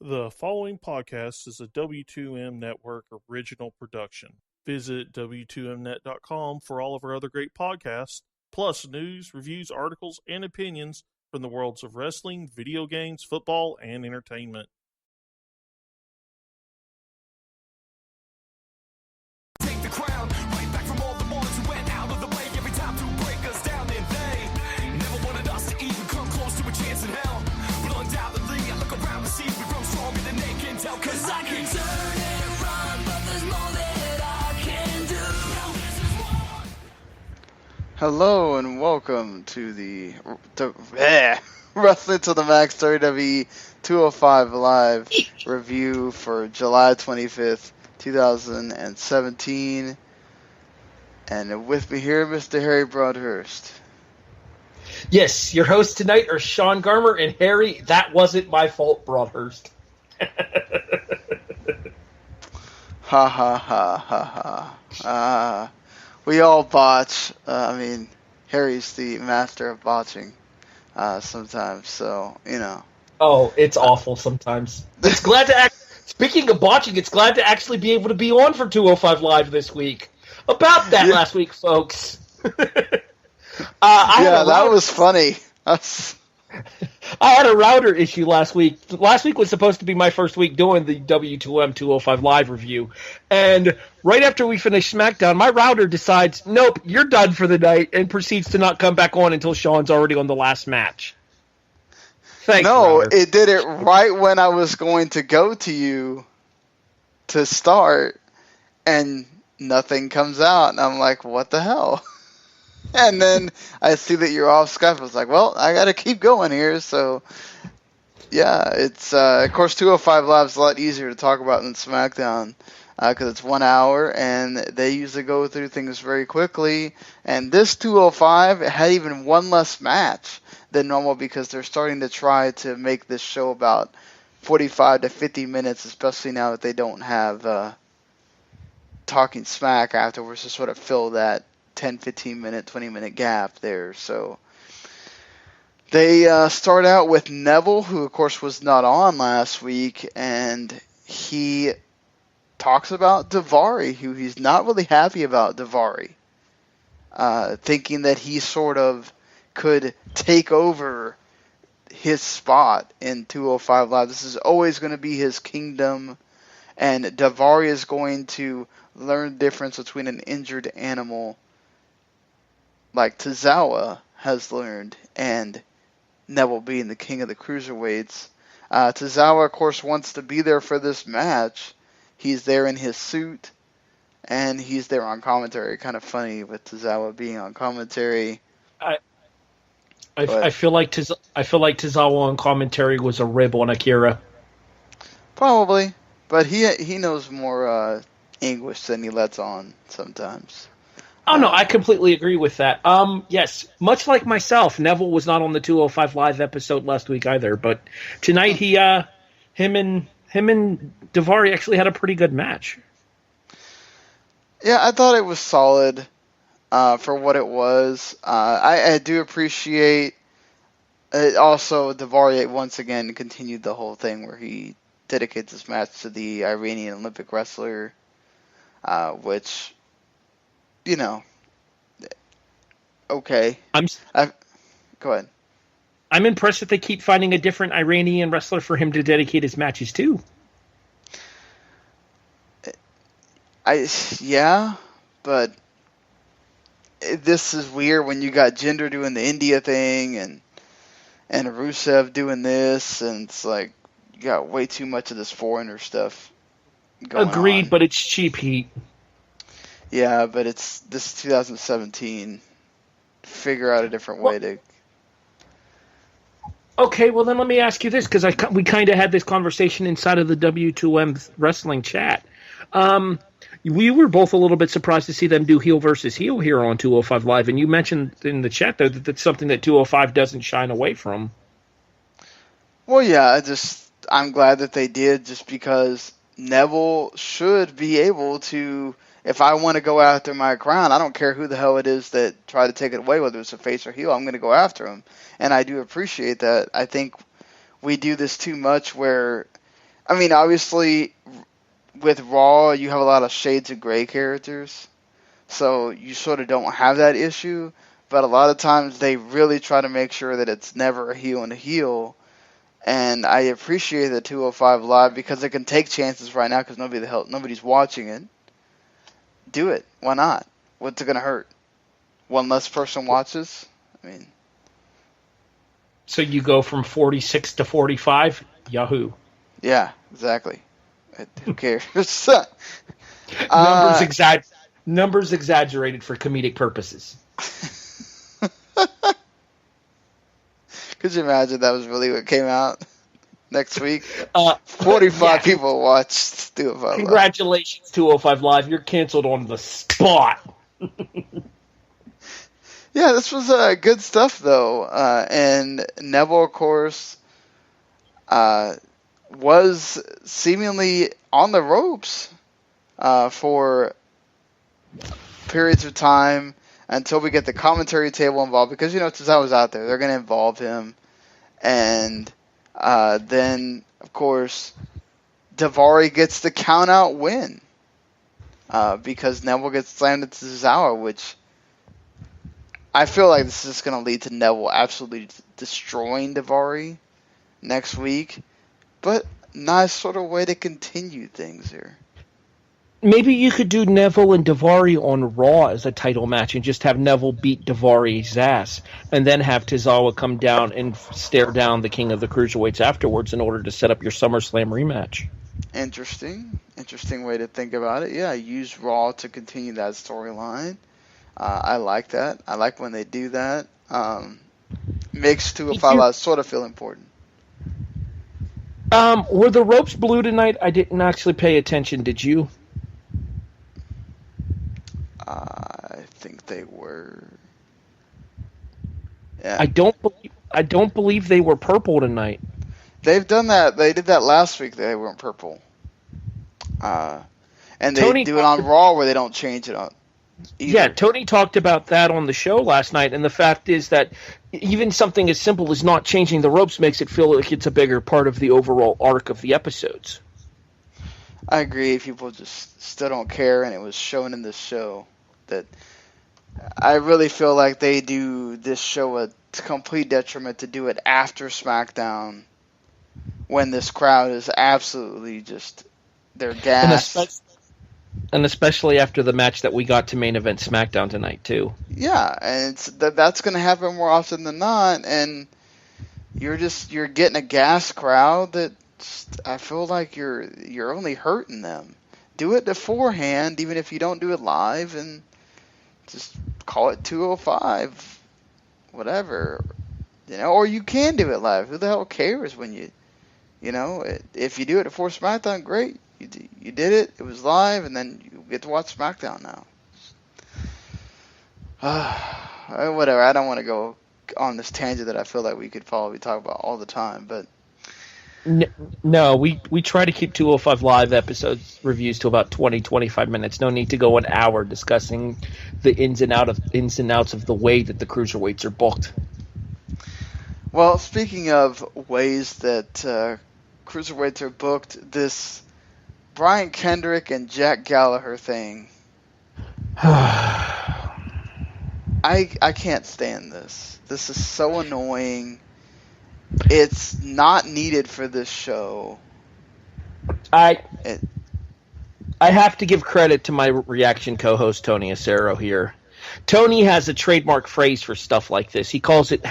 The following podcast is a W2M Network original production. Visit W2Mnet.com for all of our other great podcasts, plus news, reviews, articles, and opinions from the worlds of wrestling, video games, football, and entertainment. Take the crown, right back from all the ones who went out of the way every time to break us down, and they never wanted us to even come close to a chance in hell. But undoubtedly, I look around to see we grow stronger than they can tell. Cause I can turn and run, but there's more that I can do. Hello and welcome to the Wrestling to the Max WWE 205 Live review for July 25th, 2017. And with me here, Mr. Harry Broadhurst. Yes, your hosts tonight are Sean Garmer and Harry. That wasn't my fault, Broadhurst. Ha ha ha ha ha. We all botch. Harry's the master of botching sometimes, so, you know. Oh, it's awful sometimes. It's glad to Speaking of botching, it's glad to actually be able to be on for 205 Live this week. About that last week, folks. That was funny. I had a router issue last week. Last week was supposed to be my first week doing the W2M 205 Live review. And right after we finished SmackDown, my router decides, nope, you're done for the night, and proceeds to not come back on until Sean's already on the last match. Thanks, No, router. it did it right when I was going to go to you to start, and nothing comes out. And I'm like, what the hell? And then I see that you're off Skype. I was like, well, I got to keep going here. So, yeah, it's, of course, 205 Live is a lot easier to talk about than SmackDown because it's 1 hour, and they usually go through things very quickly. And this 205 had even one less match than normal because they're starting to try to make this show about 45 to 50 minutes, especially now that they don't have Talking Smack afterwards to sort of fill that 10, 15 minute, 20 minute gap there. So they start out with Neville, who of course was not on last week, and he talks about Davari, who he's not really happy about Davari, thinking that he sort of could take over his spot in 205 Live. This is always going to be his kingdom, and Davari is going to learn the difference between an injured animal like Tozawa has learned, and Neville being the king of the cruiserweights. Tozawa, of course, wants to be there for this match. He's there in his suit, and he's there on commentary. Kind of funny with Tozawa being on commentary. I feel like Tozawa on commentary was a rib on Akira. Probably, but he knows more English than he lets on sometimes. Oh, no, I completely agree with that. Yes, much like myself, Neville was not on the 205 Live episode last week either, but tonight him and Davari actually had a pretty good match. Yeah, I thought it was solid for what it was. I do appreciate it. Also, Davari once again continued the whole thing where he dedicates his match to the Iranian Olympic wrestler, which, you know, okay. Go ahead. I'm impressed that they keep finding a different Iranian wrestler for him to dedicate his matches to. Yeah, but this is weird when you got Jinder doing the India thing and Rusev doing this, and it's like you got way too much of this foreigner stuff going Agreed, on. but it's cheap heat. Yeah, but this is 2017. Figure out a different way to. Okay, well then let me ask you this, because we kind of had this conversation inside of the W2M wrestling chat. We were both a little bit surprised to see them do heel versus heel here on 205 Live, and you mentioned in the chat though that that's something that 205 doesn't shine away from. Well, yeah, I'm glad that they did, just because Neville should be able to. If I want to go after my crown, I don't care who the hell it is that tried to take it away, whether it's a face or heel, I'm going to go after him. And I do appreciate that. I think we do this too much where I mean, obviously, with Raw, you have a lot of shades of gray characters, so you sort of don't have that issue. But a lot of times, they really try to make sure that it's never a heel and a heel. And I appreciate the 205 Live because it can take chances right now because nobody's watching it. Do it. Why not? What's it gonna hurt? One less person watches. I mean, So you go from 46 to 45? Yahoo. yeah, exactly. Who cares? Numbers exaggerated for comedic purposes. Could you imagine that was really what came out next week? 45 yeah. people watched 205 Live. Congratulations, 205 Live. You're canceled on the spot. Yeah, this was good stuff, though. And Neville, of course, was seemingly on the ropes for periods of time until we get the commentary table involved. Because, since I was out there, they're going to involve him. And then, of course, Davari gets the count-out win because Neville gets slammed into Zawa, which I feel like this is going to lead to Neville absolutely destroying Davari next week. But nice sort of way to continue things here. Maybe you could do Neville and Davari on Raw as a title match and just have Neville beat Davari's ass and then have Tozawa come down and stare down the King of the Cruiserweights afterwards in order to set up your SummerSlam rematch. Interesting way to think about it. Yeah, use Raw to continue that storyline. I like that. I like when they do that. Makes 205 Live sort of feel important. Were the ropes blue tonight? I didn't actually pay attention. Did you? I think they were. Yeah. I don't believe they were purple tonight. They've done that. They did that last week. They weren't purple. And they do it on Raw where they don't change it on. Either. Yeah, Tony talked about that on the show last night, and the fact is that even something as simple as not changing the ropes makes it feel like it's a bigger part of the overall arc of the episodes. I agree. People just still don't care, and it was shown in this show that I really feel like they do this show a complete detriment to do it after SmackDown when this crowd is absolutely just, they're gassed. And especially after the match that we got to main event SmackDown tonight, too. Yeah, and that's going to happen more often than not, and you're getting a gas crowd that I feel like you're only hurting them. Do it beforehand, even if you don't do it live, and just call it 205, whatever, or you can do it live. Who the hell cares when if you do it before SmackDown, great. You did it. It was live, and then you get to watch SmackDown now. Whatever. I don't want to go on this tangent that I feel like we could probably talk about all the time, but no, we try to keep 205 Live episodes reviews to about 20-25 minutes. No need to go an hour discussing the ins and outs of the way that the cruiserweights are booked. Well, speaking of ways that cruiserweights are booked, this Brian Kendrick and Jack Gallagher thing. I can't stand this. This is so annoying. It's not needed for this show. I have to give credit to my reaction co-host Tony Acero here. Tony has a trademark phrase for stuff like this. He calls it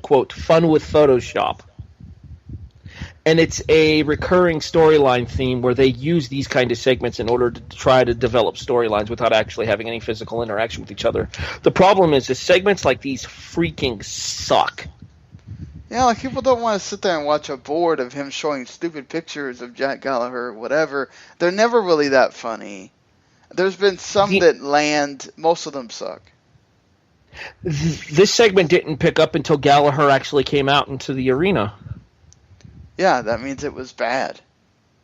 quote fun with Photoshop. And it's a recurring storyline theme where they use these kind of segments in order to try to develop storylines without actually having any physical interaction with each other. The problem is segments like these freaking suck. Yeah, like people don't want to sit there and watch a board of him showing stupid pictures of Jack Gallagher or whatever. They're never really that funny. There's been some that land. Most of them suck. This segment didn't pick up until Gallagher actually came out into the arena. Yeah, that means it was bad.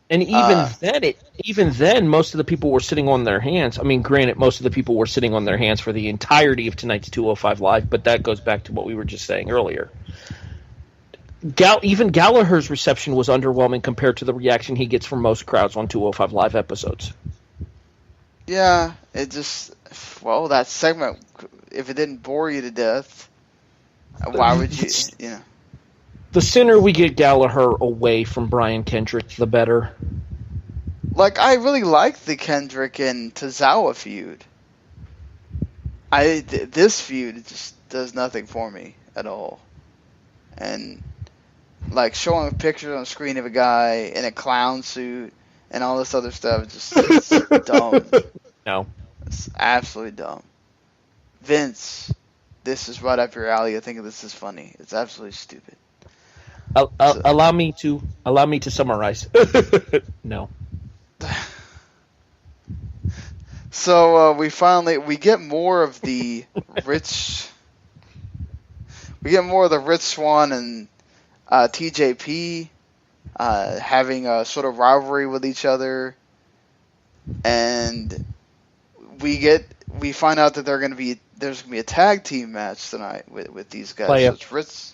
And even then, most of the people were sitting on their hands. I mean, granted, most of the people were sitting on their hands for the entirety of tonight's 205 Live, but that goes back to what we were just saying earlier. Even Gallagher's reception was underwhelming compared to the reaction he gets from most crowds on 205 Live episodes. Yeah, it just, well, that segment, if it didn't bore you to death, why would you, you know? The sooner we get Gallagher away from Brian Kendrick, the better. Like, I really like the Kendrick and Tozawa feud. This feud just does nothing for me at all. And, like, showing pictures on the screen of a guy in a clown suit and all this other stuff, it's dumb. No. It's absolutely dumb. Vince, this is right up your alley. I think this is funny. It's absolutely stupid. Allow me to summarize. No. So we get more of the Rich Swann and TJP having a sort of rivalry with each other, and we find out that there's going to be a tag team match tonight with these guys. So it's Rich.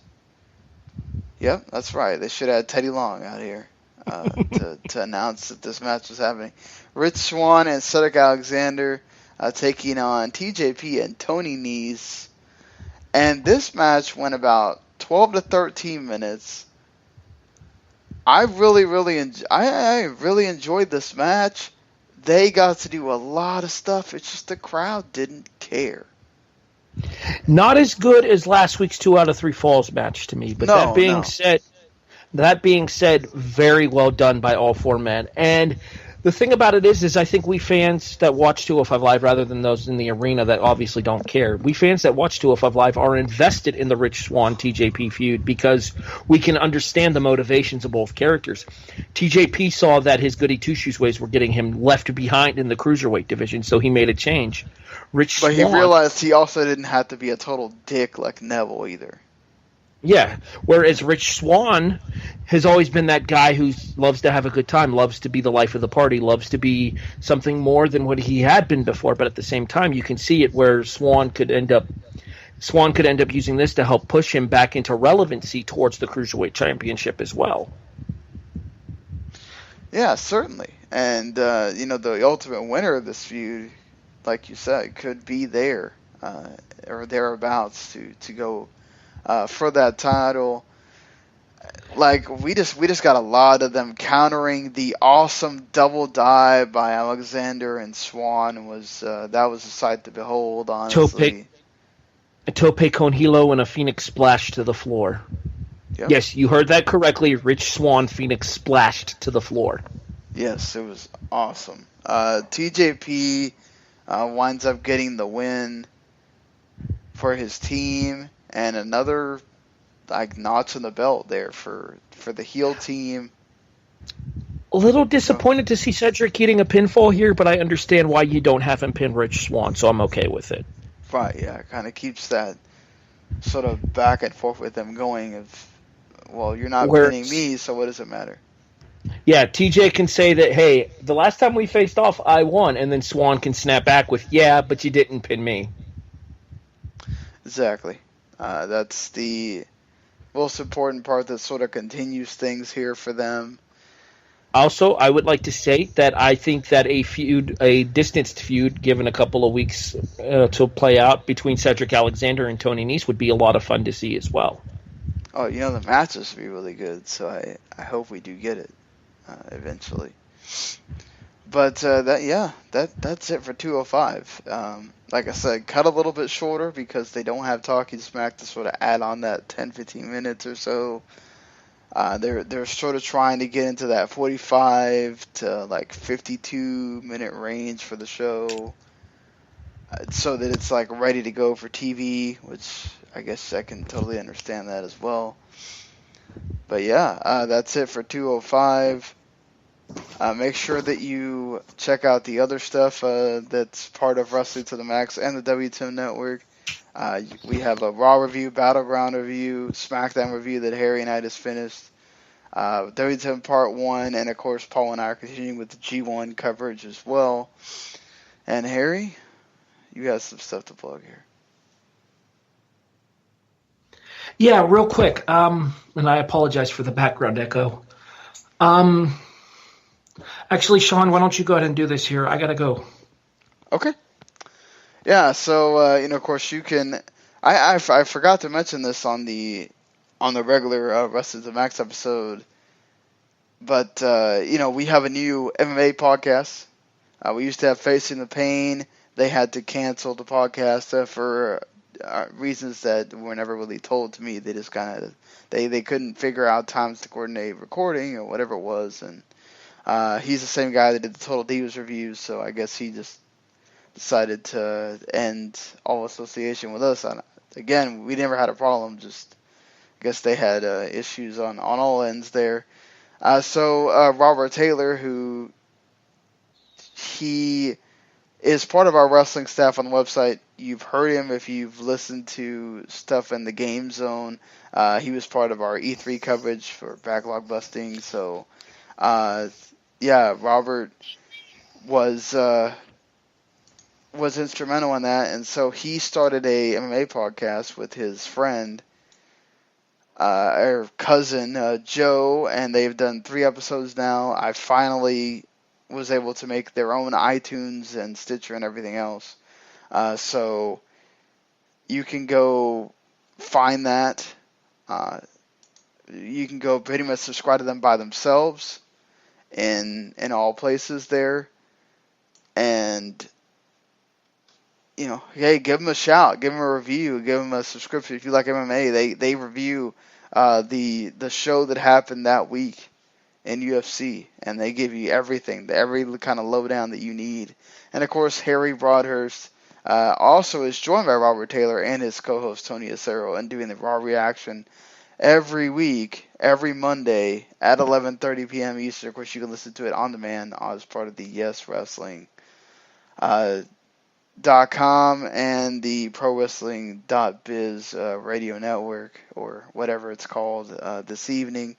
Yep, that's right. They should have had Teddy Long out here to announce that this match was happening. Rich Swann and Cedric Alexander taking on TJP and Tony Nese. And this match went about 12 to 13 minutes. I really enjoyed this match. They got to do a lot of stuff. It's just the crowd didn't care. Not as good as last week's 2 out of 3 falls match to me, but that being said, very well done by all 4 men. And the thing about it is I think we fans that watch 205 Live, rather than those in the arena that obviously don't care, we fans that watch 205 Live are invested in the Rich Swann TJP feud because we can understand the motivations of both characters. TJP saw that his goody two-shoes ways were getting him left behind in the cruiserweight division, so he made a change. But he realized he also didn't have to be a total dick like Neville either. Yeah, whereas Rich Swann has always been that guy who loves to have a good time, loves to be the life of the party, loves to be something more than what he had been before. But at the same time, you can see it where Swann could end up using this to help push him back into relevancy towards the Cruiserweight Championship as well. Yeah, certainly. And, the ultimate winner of this feud, like you said, could be there or thereabouts to go for that title. Like, we just got a lot of them countering the awesome double dive by Alexander and Swann. That was a sight to behold, honestly. A tope con hilo and a Phoenix splash to the floor. Yep. Yes, you heard that correctly. Rich Swann Phoenix splashed to the floor. Yes, it was awesome. TJP winds up getting the win for his team, and another notch in the belt there for the heel team. A little disappointed to see Cedric getting a pinfall here, but I understand why you don't have him pin Rich Swann, so I'm okay with it. Right, yeah, it kind of keeps that sort of back and forth with them going. You're not pinning me, so what does it matter? Yeah, TJ can say that, hey, the last time we faced off, I won, and then Swann can snap back with, yeah, but you didn't pin me. Exactly. That's the most important part that sort of continues things here for them. Also, I would like to say that I think that a distanced feud, given a couple of weeks to play out between Cedric Alexander and Tony Nese would be a lot of fun to see as well. Oh, the matches would be really good, so I hope we do get it eventually. But that's it for 205. Like I said, cut a little bit shorter because they don't have Talking Smack to sort of add on that 10-15 minutes or so. They're sort of trying to get into that 45 to 52 minute range for the show, so that it's ready to go for TV, which I guess I can totally understand that as well. But yeah, that's it for 205. Make sure that you check out the other stuff that's part of Wrestling to the Max and the W2M Network. We have a Raw review, Battleground review, SmackDown review that Harry and I just finished, W2M Part 1, and of course Paul and I are continuing with the G1 coverage as well. And Harry, you got some stuff to plug here. Yeah, real quick. And I apologize for the background echo. Actually, Sean, why don't you go ahead and do this here? I gotta go. Okay. Yeah. So of course, you can. I forgot to mention this on the regular Wrestlers of Max episode, but we have a new MMA podcast. We used to have Facing the Pain. They had to cancel the podcast for reasons that were never really told to me. They just kind of they couldn't figure out times to coordinate recording or whatever it was, and he's the same guy that did the Total Divas reviews, so I guess he just decided to end all association with us. Again, we never had a problem, just I guess they had issues on all ends there. So Robert Taylor, who he is part of our wrestling staff on the website. You've heard him if you've listened to stuff in the Game Zone. He was part of our E3 coverage for Backlog Busting. So, Robert was instrumental in that, and so he started a MMA podcast with his friend, or cousin, Joe, and they've done 3 episodes now. I finally was able to make their own iTunes and Stitcher and everything else. So you can go find that. You can go pretty much subscribe to them by themselves in all places there. And, hey, give them a shout, give them a review, give them a subscription. If you like MMA, they review the show that happened that week in UFC, and they give you everything, every kind of lowdown that you need. And of course, Harry Broadhurst also is joined by Robert Taylor and his co-host Tony Acero, and doing the Raw Reaction every week, every Monday at 11:30 p.m. Eastern. Of course, you can listen to it on demand as part of the Yes Wrestling .com and the ProWrestling.biz radio network, or whatever it's called, this evening.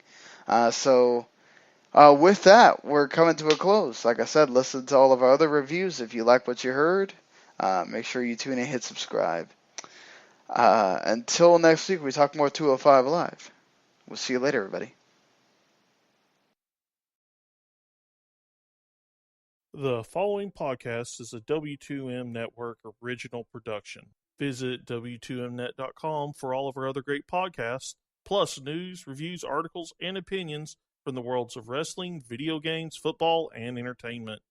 With that, we're coming to a close. Like I said, listen to all of our other reviews. If you like what you heard, make sure you tune in and hit subscribe. Until next week, we talk more 205 Live. We'll see you later, everybody. The following podcast is a W2M Network original production. Visit W2Mnet.com for all of our other great podcasts, plus news, reviews, articles, and opinions from the worlds of wrestling, video games, football, and entertainment.